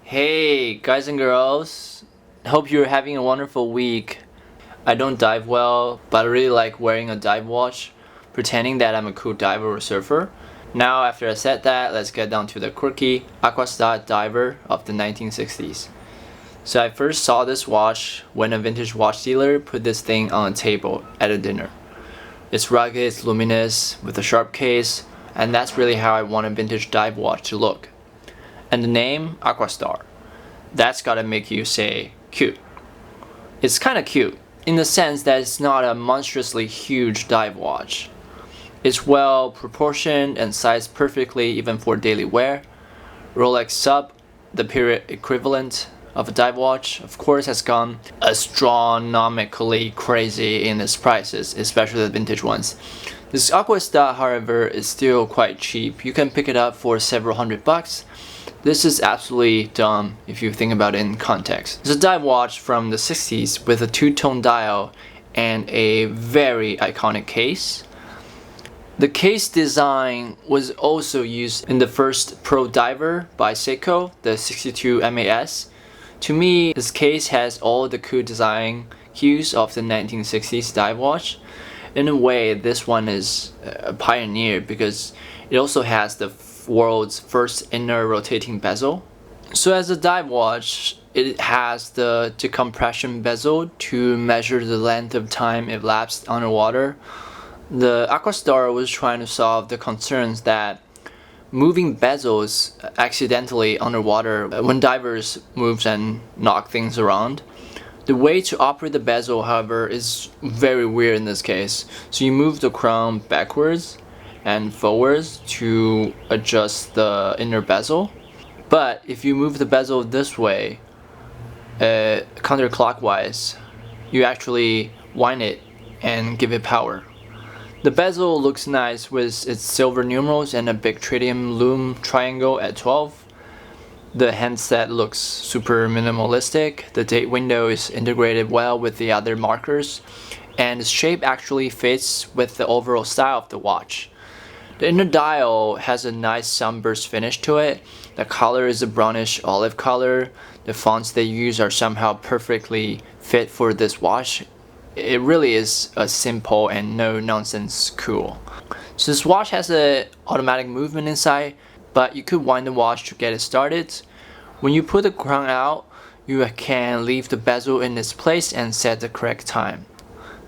Hey guys and girls, hope you're having a wonderful week. I don't dive well, but I really like wearing a dive watch, pretending that I'm a cool diver or surfer. Now after I said that, let's get down to the quirky Aquastar diver of the 1960s. So I first saw this watch when a vintage watch dealer put this thing on a table at a dinner. It's rugged, it's luminous, with a sharp case, and that's really how I want a vintage dive watch to look. And the name, Aquastar, that's gotta make you say cute. It's kinda cute, in the sense that it's not a monstrously huge dive watch. It's well proportioned and sized perfectly even for daily wear. Rolex Sub, the period equivalent of a dive watch, of course has gone astronomically crazy in its prices, especially the vintage ones. This Aquastar, however, is still quite cheap. You can pick it up for several $100. This is absolutely dumb if you think about it in context. It's a dive watch from the 60s with a two-tone dial and a very iconic case. The case design was also used in the first Pro Diver by Seiko, the 62 MAS. To me, this case has all the cool design cues of the 1960s dive watch. In a way, this one is a pioneer because it also has the world's first inner rotating bezel. So as a dive watch, it has the decompression bezel to measure the length of time elapsed underwater. The Aquastar was trying to solve the concerns that moving bezels accidentally underwater when divers move and knock things around. The way to operate the bezel, however, is very weird in this case. So you move the crown backwards and forwards to adjust the inner bezel. But if you move the bezel this way, counterclockwise, you actually wind it and give it power. The bezel looks nice with its silver numerals and a big tritium lume triangle at 12. The handset looks super minimalistic. The date window is integrated well with the other markers, and its shape actually fits with the overall style of the watch. The inner dial has a nice sunburst finish to it. The color is a brownish olive color. The fonts they use are somehow perfectly fit for this watch. It really is a simple and no-nonsense cool. So this watch has an automatic movement inside, but you could wind the watch to get it started. When you put the crown out, you can leave the bezel in its place and set the correct time.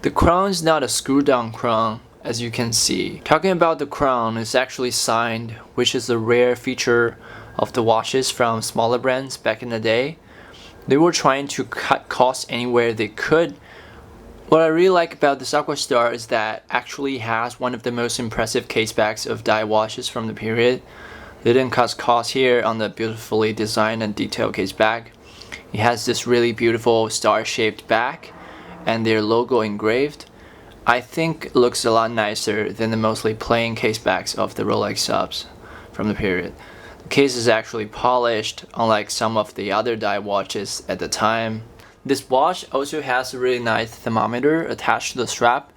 The crown is not a screw-down crown, as you can see. Talking about the crown, it's actually signed, which is a rare feature of the watches from smaller brands back in the day. They were trying to cut costs anywhere they could. What I really like about this Aquastar is that it actually has one of the most impressive casebacks of dive watches from the period. They didn't cut costs here on the beautifully designed and detailed caseback. It has this really beautiful star-shaped back and their logo engraved. I think it looks a lot nicer than the mostly plain casebacks of the Rolex subs from the period. The case is actually polished, unlike some of the other dive watches at the time. This watch also has a really nice thermometer attached to the strap,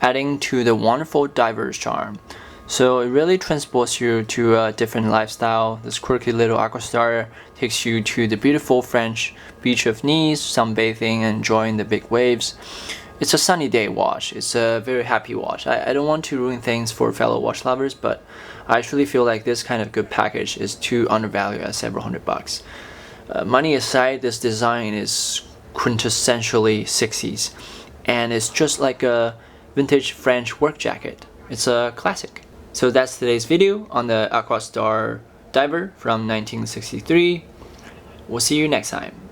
adding to the wonderful diver's charm. So it really transports you to a different lifestyle. This quirky little Aquastar takes you to the beautiful French beach of Nice, sunbathing and enjoying the big waves. It's a sunny day watch. It's a very happy watch. I don't want to ruin things for fellow watch lovers, but I actually feel like this kind of good package is too undervalued at several $100. Money aside, this design is quintessentially 60s, and it's just like a vintage French work jacket. It's a classic. So that's today's video on the Aquastar Diver from 1963. We'll see you next time.